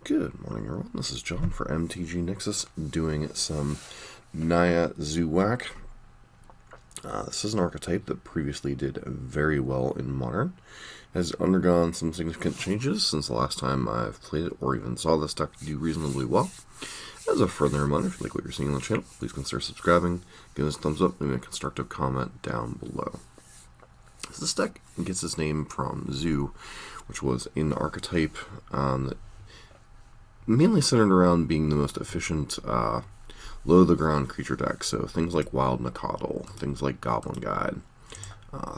Good morning, everyone. This is John for MTG Nexus doing some Naya Zoo-Whack. This is an archetype that previously did very well in Modern. Has undergone some significant changes since the last time I've played it or even saw this deck do reasonably well. As a further reminder, if you like what you're seeing on the channel, please consider subscribing, give us a thumbs up, leave a constructive comment down below. This deck gets its name from Zoo, which was an archetype that mainly centered around being the most efficient low-to-the-ground creature deck. So things like Wild Nakatl, things like Goblin Guide,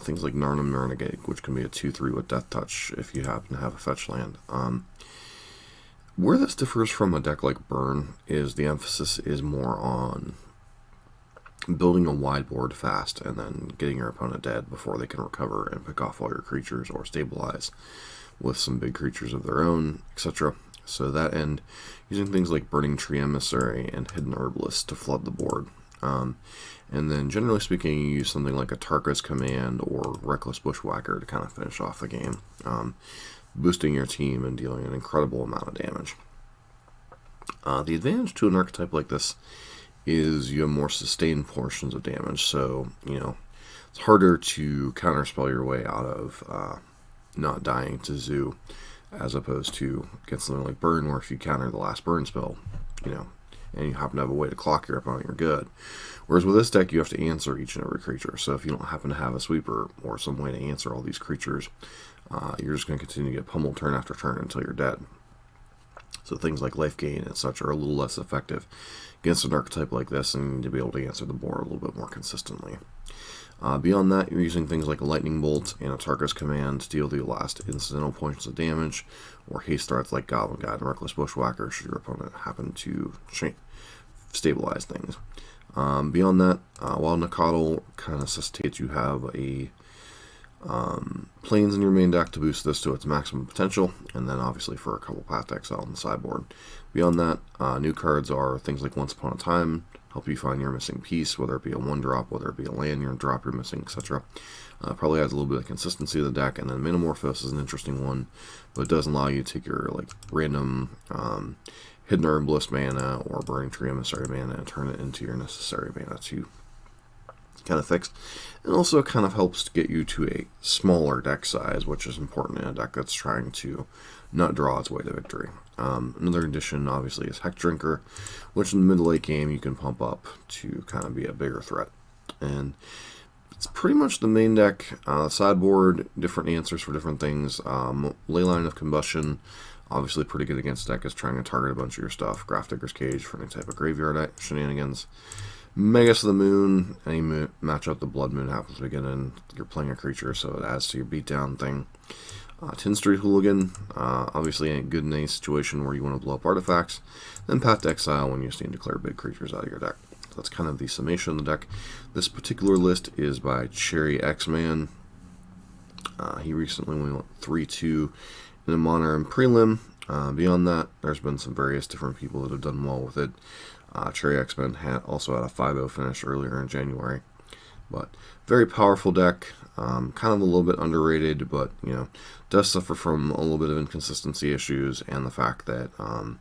things like Narnum Renegade, which can be a 2/3 with Death Touch if you happen to have a fetch land. Where this differs from a deck like Burn is the emphasis is more on building a wide board fast and then getting your opponent dead before they can recover and pick off all your creatures or stabilize with some big creatures of their own, etc. So that end, using things like Burning Tree Emissary and Hidden Herbalist to flood the board. And then generally speaking, you use something like a Tarka's Command or Reckless Bushwhacker to kind of finish off the game, boosting your team and dealing an incredible amount of damage. The advantage to an archetype like this is you have more sustained portions of damage, so it's harder to counterspell your way out of not dying to Zoo, as opposed to get something like Burn, where if you counter the last Burn spell, and you happen to have a way to clock your opponent, you're good. Whereas with this deck, you have to answer each and every creature. So if you don't happen to have a sweeper or some way to answer all these creatures, you're just going to continue to get pummeled turn after turn until you're dead. So things like life gain and such are a little less effective against an archetype like this, and you need to be able to answer the board a little bit more consistently. Beyond that, you're using things like a Lightning Bolt and a Tarka's Command to deal the last incidental points of damage, or haste threats like Goblin Guide and Reckless Bushwhacker should your opponent happen to stabilize things. Beyond that, Wild Nakatl kind of necessitates you have a planes in your main deck to boost this to its maximum potential, and then obviously for a couple Path to Exile on the sideboard. Beyond that, new cards are things like Once Upon a Time, help you find your missing piece, whether it be a 1-drop, whether it be a land you're drop you're missing, etc. Probably adds a little bit of consistency to the deck. And then Metamorphose is an interesting one, but it does allow you to take your random Hidden Herbalist mana or Burning Tree Emissary mana and turn it into your necessary mana to kind of fix. And also kind of helps to get you to a smaller deck size, which is important in a deck that's trying to not draw its way to victory. Another addition, obviously, is Heck Drinker, which in the mid-late game you can pump up to kind of be a bigger threat. And it's pretty much the main deck. Sideboard, different answers for different things. Leyline of Combustion, obviously pretty good against deck, is trying to target a bunch of your stuff. Grafdigger's Cage for any type of graveyard shenanigans. Megas of the Moon, any matchup the Blood Moon happens to get in, you're playing a creature, so it adds to your beatdown thing. Tin Street Hooligan, obviously ain't good in any situation where you want to blow up artifacts. Then Path to Exile when you just need to declare big creatures out of your deck. So that's kind of the summation of the deck. This particular list is by Cherry X-Man. He recently went 3-2 in a Modern Prelim. Beyond that, there's been some various different people that have done well with it. Cherry X-Men also had a 5-0 finish earlier in January. But very powerful deck, kind of a little bit underrated, but does suffer from a little bit of inconsistency issues and the fact that a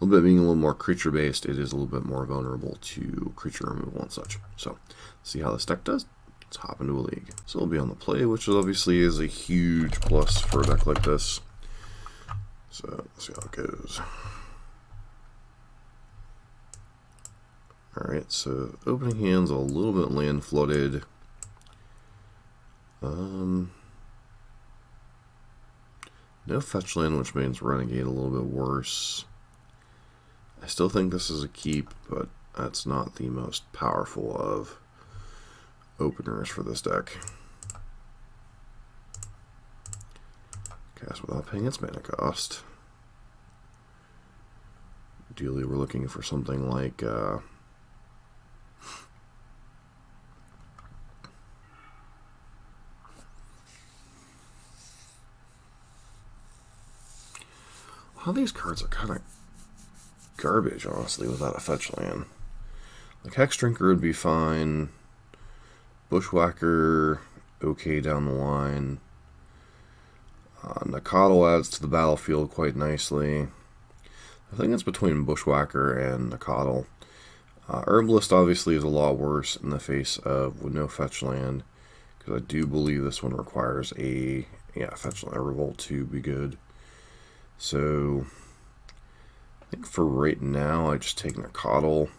little bit being a little more creature based, it is a little bit more vulnerable to creature removal and such. So, see how this deck does. Let's hop into a league. So it'll be on the play, which obviously is a huge plus for a deck like this. So let's see how it goes. Alright, so opening hand's a little bit land flooded. No fetch land, which means Renegade a little bit worse. I still think this is a keep, but that's not the most powerful of openers for this deck. Cast without paying its mana cost. Ideally, we're looking for something like well, these cards are kind of garbage, honestly, without a fetch land. Like Hex Drinker would be fine. Bushwhacker, okay down the line. Nakatl adds to the battlefield quite nicely. I think it's between Bushwhacker and Nicodle. Herbalist obviously is a lot worse in the face of with no fetch land, because I do believe this one requires a fetch land revolt to be good. So I think for right now I just take Nicodle.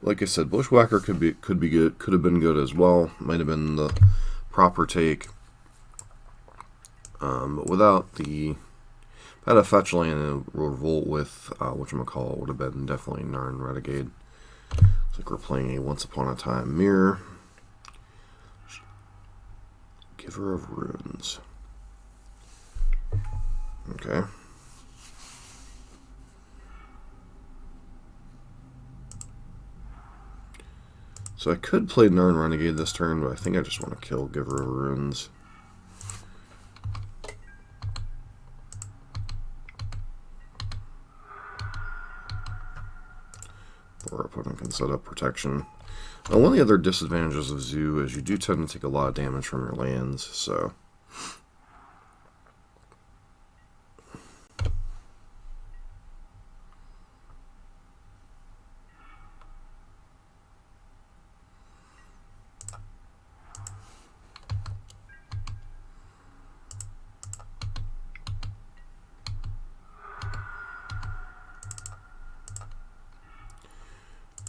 Like I said, Bushwhacker could be good, could have been good as well. Might have been the proper take. But without a fetch land and revolt with whatchamacallit would have been definitely Narn Renegade. Looks like we're playing a Once Upon a Time Mirror. Giver of Runes. Okay. So I could play Narn Renegade this turn, but I think I just want to kill Giver of Runes. Or our opponent can set up protection. One of the other disadvantages of Zoo is you do tend to take a lot of damage from your lands, so...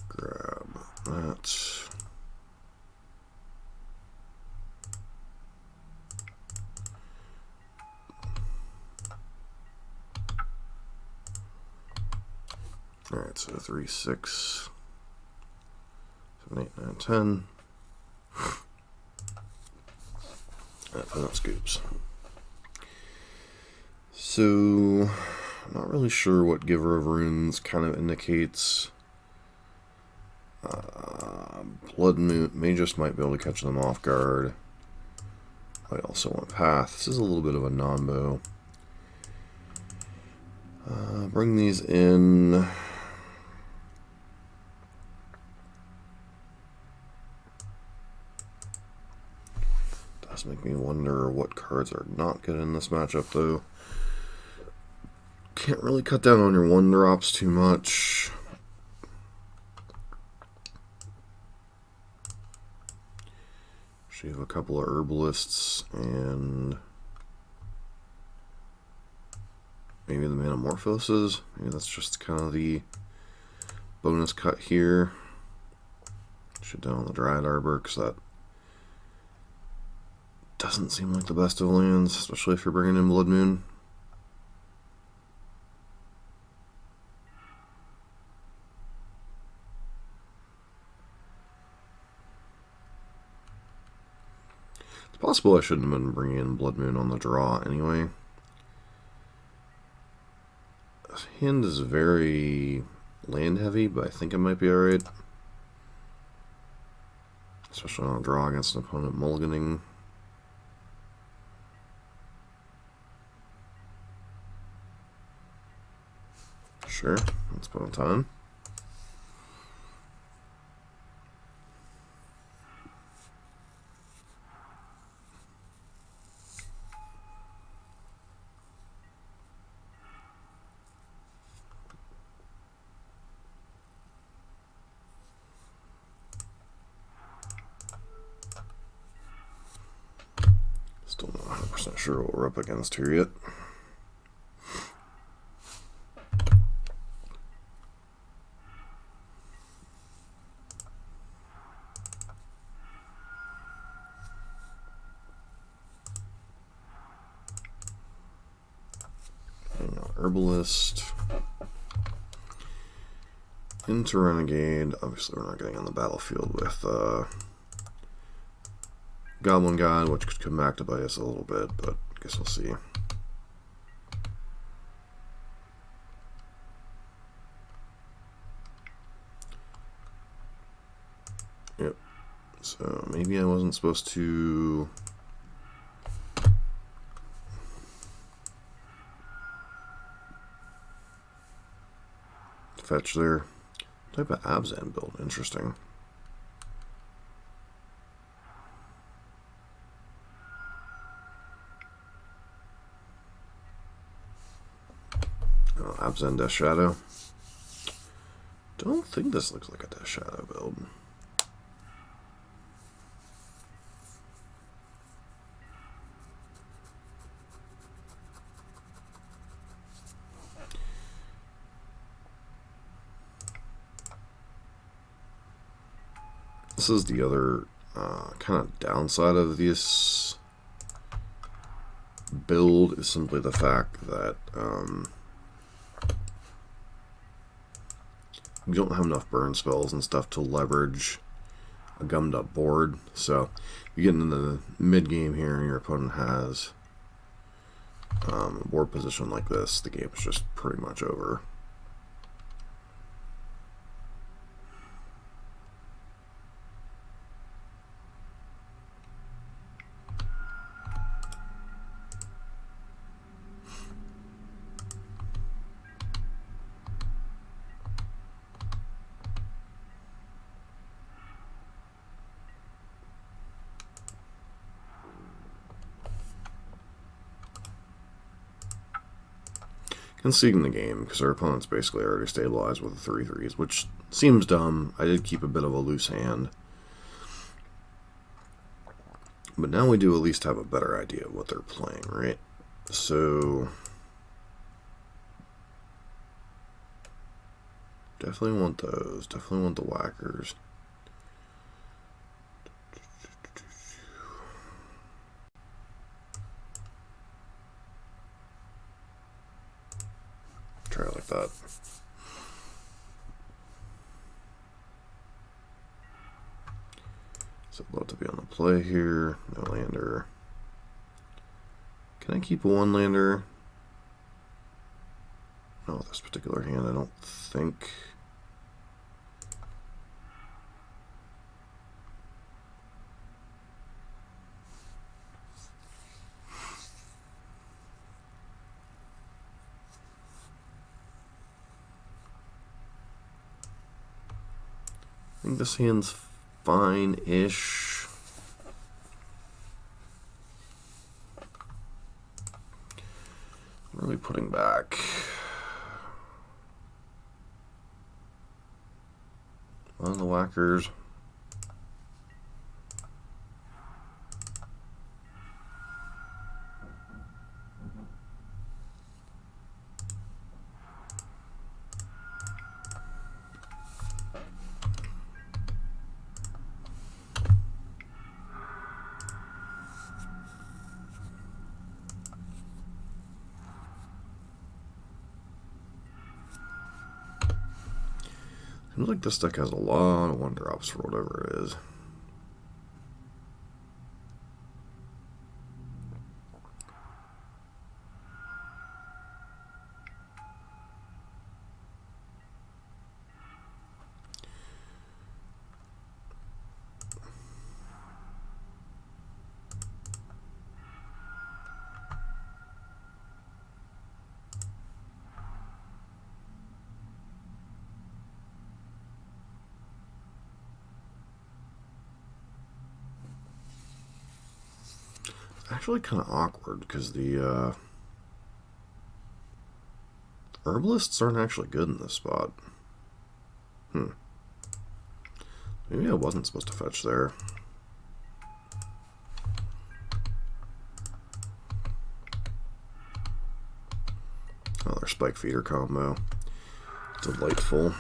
grab that. Alright, so 3, 6, 7, 8, 9, 10. That scoops. So, I'm not really sure what Giver of Runes kind of indicates. Blood Moon may just might be able to catch them off guard. I also want Path. This is a little bit of a nombo. Bring these in. Does make me wonder what cards are not good in this matchup, though. Can't really cut down on your 1-drops too much. You have a couple of Herbalists and maybe the Metamorphoses. Maybe that's just kind of the bonus cut here. Should down on the Dryad Arbor, because that doesn't seem like the best of lands, especially if you're bringing in Blood Moon. It's possible I shouldn't have been bringing in Blood Moon on the draw anyway. This hand is very land heavy, but I think it might be alright. Especially on a draw against an opponent mulliganing. Sure, let's put on time. Still not 100% sure what we're up against here yet. Herbalist. Into Renegade. Obviously we're not getting on the battlefield with Goblin God, which could come back to bite us a little bit, but I guess we'll see. Yep. So maybe I wasn't supposed to... fetch there. Type of Abzan build, interesting. Abzan Death Shadow. Don't think this looks like a Death Shadow build. This is the other kind of downside of this build, is simply the fact that we don't have enough burn spells and stuff to leverage a gummed up board. So you get into the mid game here and your opponent has a board position like this, the game's just pretty much over. Conceding the game because our opponent's basically already stabilized with the 3/3s, which seems dumb. I did keep a bit of a loose hand. But now we do at least have a better idea of what they're playing, right? So definitely want those. Definitely want the whackers. Try it like that. So love to be on the play here. No lander. Can I keep a one lander? No, this particular hand I don't think. I think this hand's fine-ish. Really putting back. One of the whackers. Seems like this deck has a lot of one drops for whatever it is. Actually kind of awkward because the herbalists aren't actually good in this spot. Maybe I wasn't supposed to fetch there. Oh, their spike feeder combo. Delightful.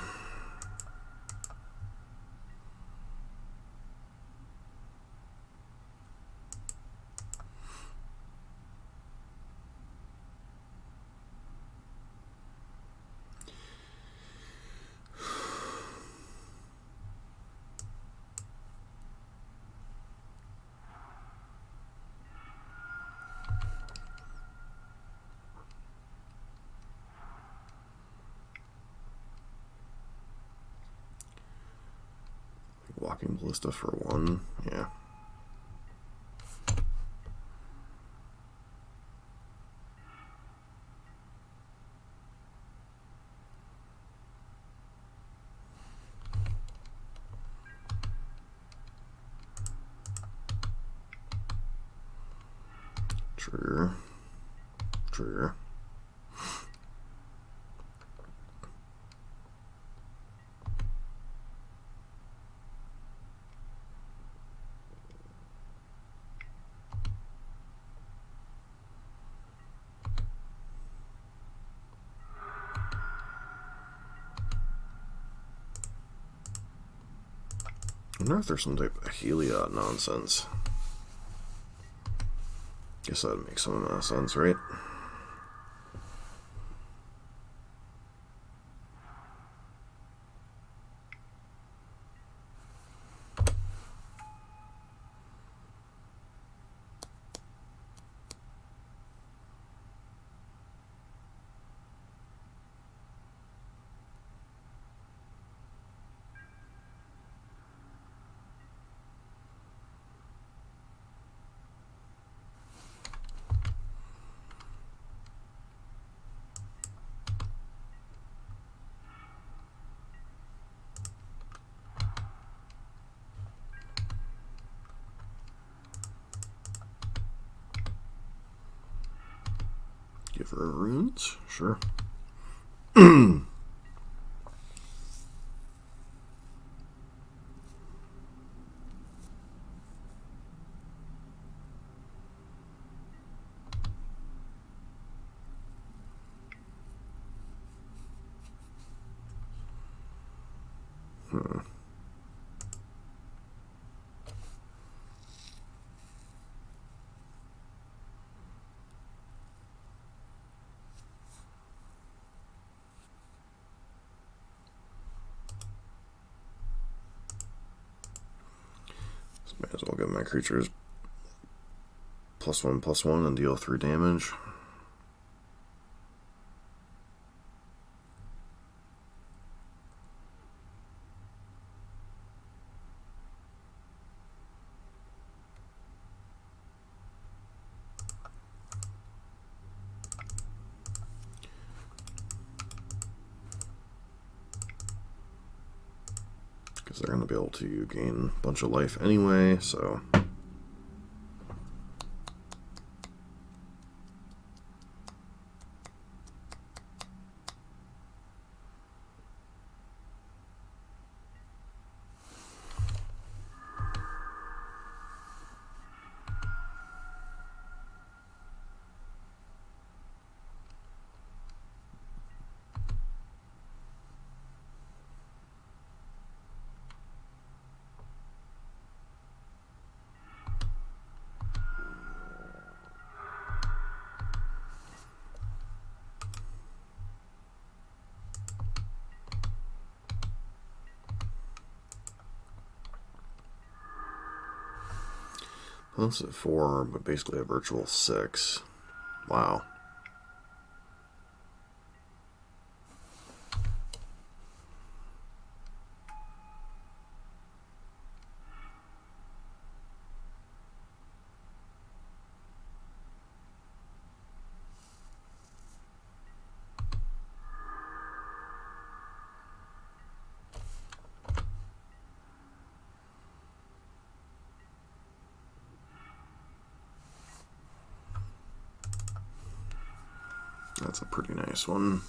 Walking Ballista for one, yeah. Trigger. Trigger. wonder if there's some type of Heliod nonsense. Guess that would make some amount of sense, right? Give her runes? Sure. Might as well give my creatures +1/+1 and deal 3 damage. Because they're going to be able to gain a bunch of life anyway, so... That's at 4, but basically a virtual 6. Wow. That's a pretty nice one.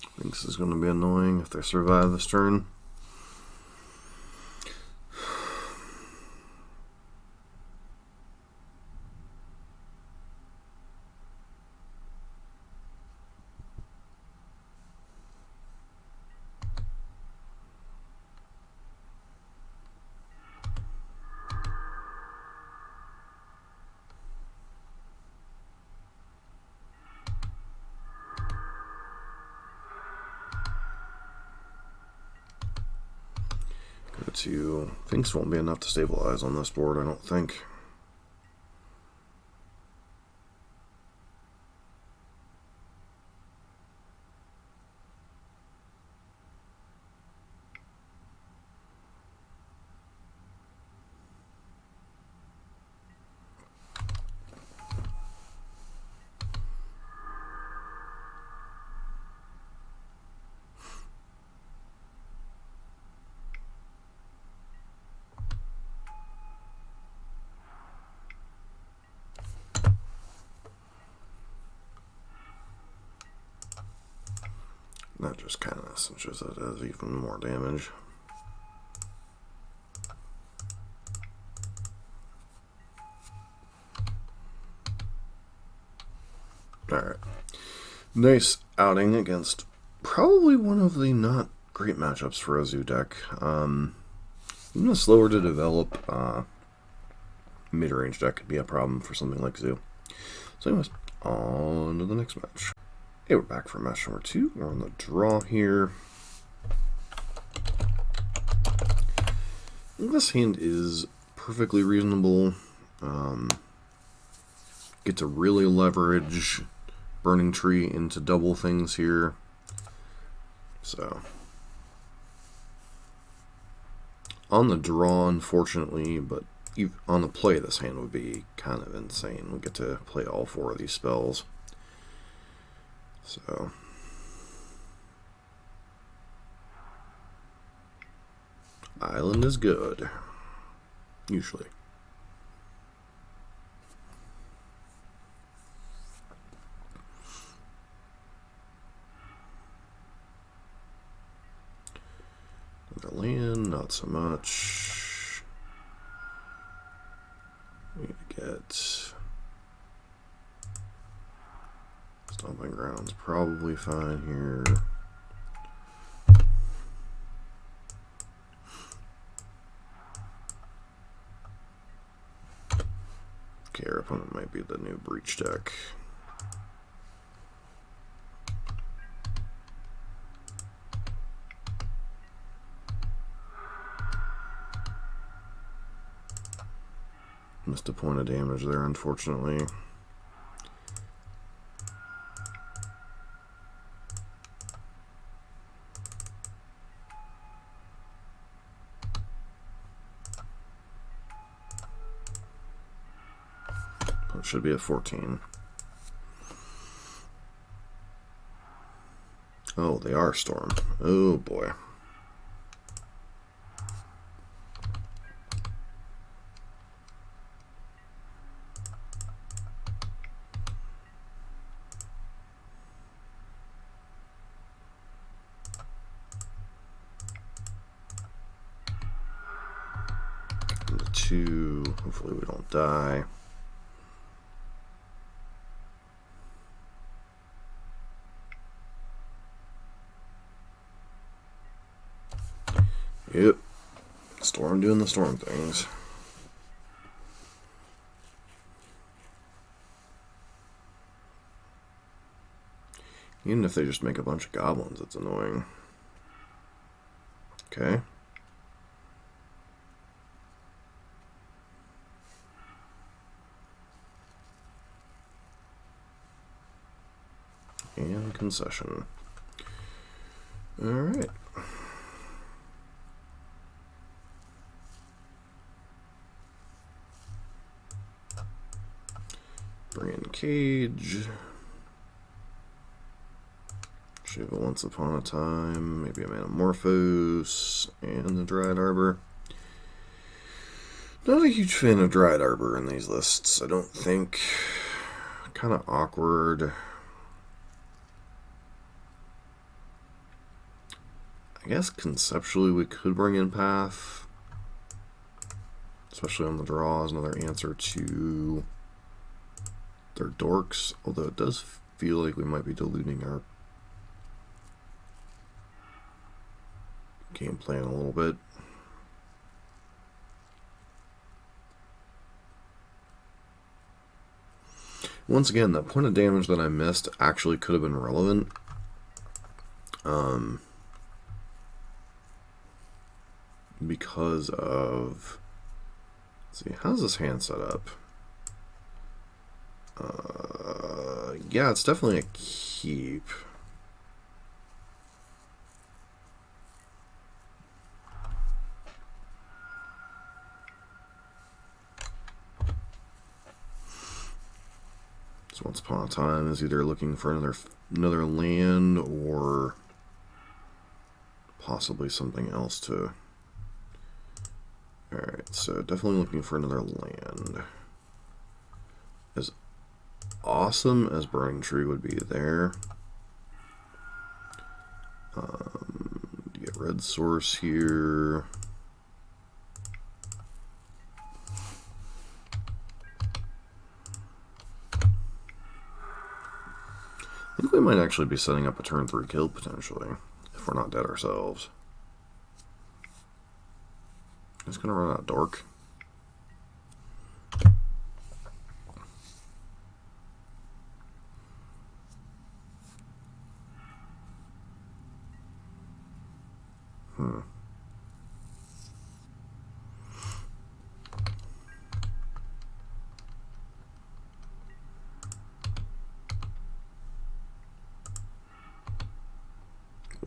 I think this is going to be annoying if they survive this turn. To things won't be enough to stabilize on this board, I don't think. That just kind of cinches it as even more damage. Alright. Nice outing against probably one of the not great matchups for a Zoo deck. Even a slower to develop mid-range deck could be a problem for something like Zoo. So anyways, on to the next match. Hey, we're back for match number 2. We're on the draw here. This hand is perfectly reasonable. Get to really leverage Burning Tree into double things here. So, on the draw, unfortunately, but on the play, this hand would be kind of insane. We get to play all 4 of these spells. So, Island is good, usually. Another land, not so much. We get Stomping Ground's probably fine here. Okay, our opponent might be the new Breach deck. Missed a point of damage there, unfortunately. It should be a 14. Oh, they are Storm. Oh boy. The 2, hopefully we don't die. Yep. Storm doing the Storm things. Even if they just make a bunch of goblins, it's annoying. Okay. And concession. Alright. Bring in Cage. Shiva Once Upon a Time. Maybe a Manamorphose. And the Dryad Arbor. Not a huge fan of Dryad Arbor in these lists, I don't think. Kind of awkward. I guess conceptually we could bring in Path. Especially on the draw as another answer to their dorks, although it does feel like we might be diluting our game plan a little bit. Once again, that point of damage that I missed actually could have been relevant. Because of, let's see, how's this hand set up? Yeah, it's definitely a keep. So Once Upon a Time is either looking for another land or possibly something else to. Alright, so definitely looking for another land. As awesome as Burning Tree would be there, red source here. I think we might actually be setting up a turn 3 kill potentially, if we're not dead ourselves. It's going to run out dork.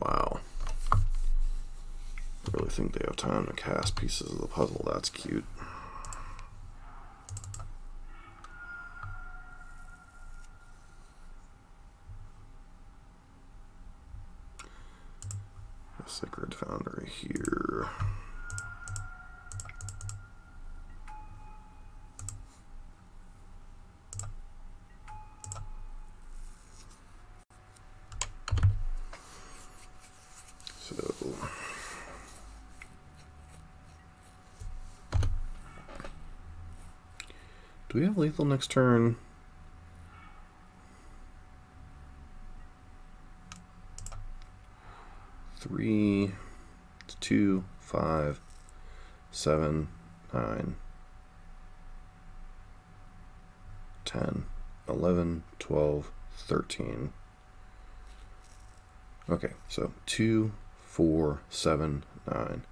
Wow. I really think they have time to cast pieces of the puzzle. That's cute. A Sacred Foundry here. So do we have lethal next turn? Three, 2, 5, 7, 9, 10, 11, 12, 13. Okay, so 2, 4, 7, 9,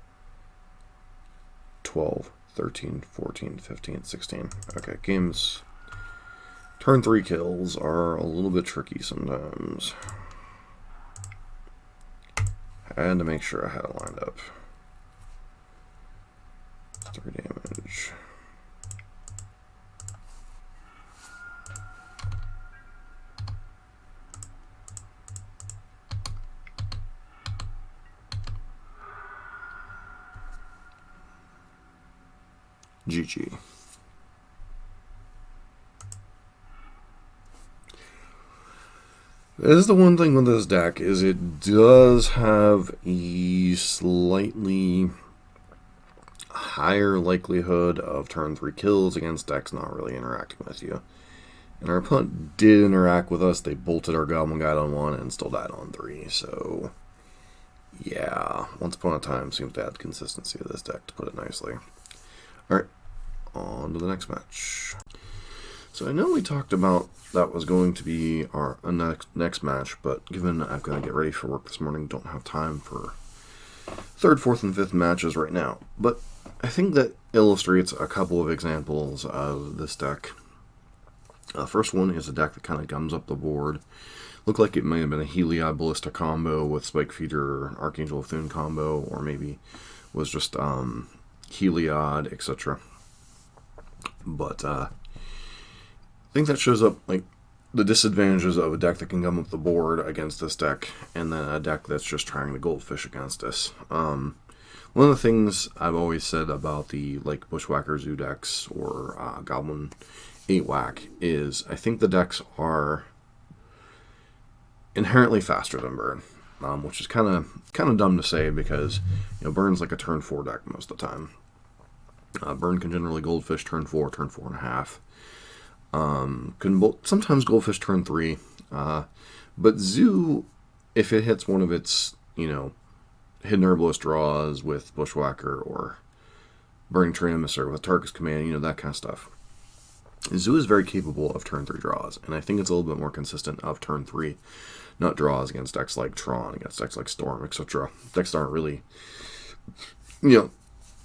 12, 13, 14, 15, 16. Okay, games. Turn 3 kills are a little bit tricky sometimes. I had to make sure I had it lined up. 3 damage. GG. This is the one thing with this deck, is it does have a slightly higher likelihood of turn 3 kills against decks not really interacting with you. And our opponent did interact with us. They bolted our Goblin Guide on 1 and still died on 3. So, yeah, Once Upon a Time seems to add consistency to this deck, to put it nicely. Alright, on to the next match. So I know we talked about that was going to be our next match, but given I've got to get ready for work this morning, don't have time for 3rd, 4th, and 5th matches right now. But I think that illustrates a couple of examples of this deck. First one is a deck that kind of gums up the board. Looked like it may have been a Heliod Ballista combo with Spike Feeder, an Archangel of Thune combo, or maybe was just Heliod, etc. But I think that shows up like the disadvantages of a deck that can gum up the board against this deck, and then a deck that's just trying to goldfish against us. One of the things I've always said about the like Bushwhacker Zoo decks or Goblin 8 Whack is I think the decks are inherently faster than Burn, which is kind of dumb to say because Burn's like a turn 4 deck most of the time. Burn can generally goldfish turn 4, turn 4.5. Can sometimes goldfish turn 3, but Zoo, if it hits one of its, Hidden Herbalist draws with Bushwhacker or Burning Tree Emissary with Tarkus Command, that kind of stuff. Zoo is very capable of turn 3 draws, and I think it's a little bit more consistent of turn 3, not draws against decks like Tron, against decks like Storm, etc. Decks that aren't really,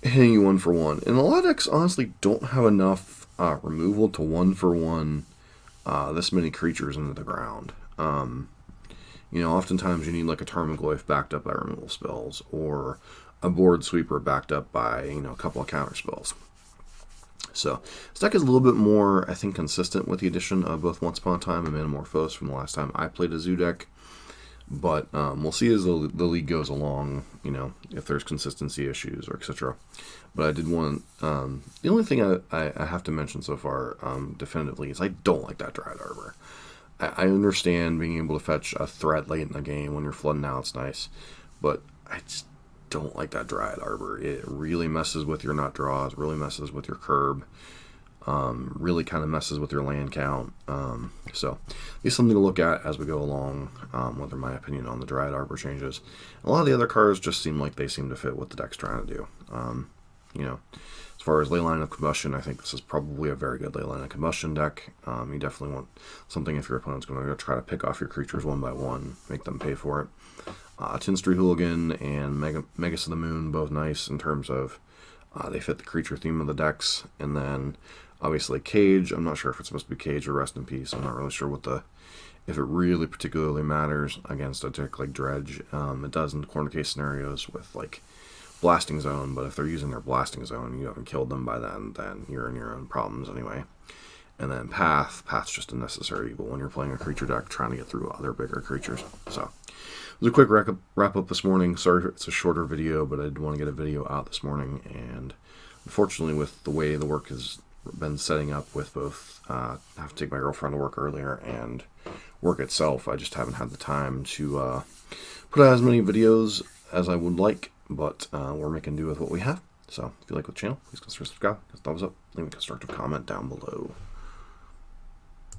hitting you 1 for 1. And a lot of decks honestly don't have enough removal to 1 for 1 this many creatures into the ground. Oftentimes you need like a Tarmogoyf backed up by removal spells, or a board sweeper backed up by, a couple of counter spells. So this deck is a little bit more, I think, consistent with the addition of both Once Upon a Time and Metamorphose from the last time I played a Zoo deck. But we'll see as the league goes along, if there's consistency issues or etc. But I did want, the only thing I have to mention so far definitively is I don't like that Dryad Arbor. I understand being able to fetch a threat late in the game when you're flooding out, it's nice. But don't like that Dryad Arbor. It really messes with your nut draws, really messes with your curb, really kind of messes with your land count. So it's something to look at as we go along, whether my opinion on the Dryad Arbor changes. A lot of the other cards just seem like they seem to fit what the deck's trying to do. You know, as far as Leyline of Combustion, I think this is probably a very good Leyline of Combustion deck. You definitely want something if your opponent's going to try to pick off your creatures one by one, make them pay for it. Tinstry Hooligan and Megas of the Moon, both nice in terms of they fit the creature theme of the decks. And then obviously Cage, I'm not sure if it's supposed to be Cage or Rest in Peace. I'm not really sure if it really particularly matters against a deck like Dredge. It does in corner case scenarios with like Blasting Zone, but if they're using their Blasting Zone, you haven't killed them by then you're in your own problems anyway. And then Path's just a necessary evil when you're playing a creature deck trying to get through other bigger creatures. So it was a quick wrap up this morning. Sorry if it's a shorter video, but I did want to get a video out this morning. And unfortunately, with the way the work has been setting up with both have to take my girlfriend to work earlier and work itself, I just haven't had the time to put out as many videos as I would like. But we're making do with what we have. So if you like the channel, please consider subscribing, thumbs up, leave a constructive comment down below.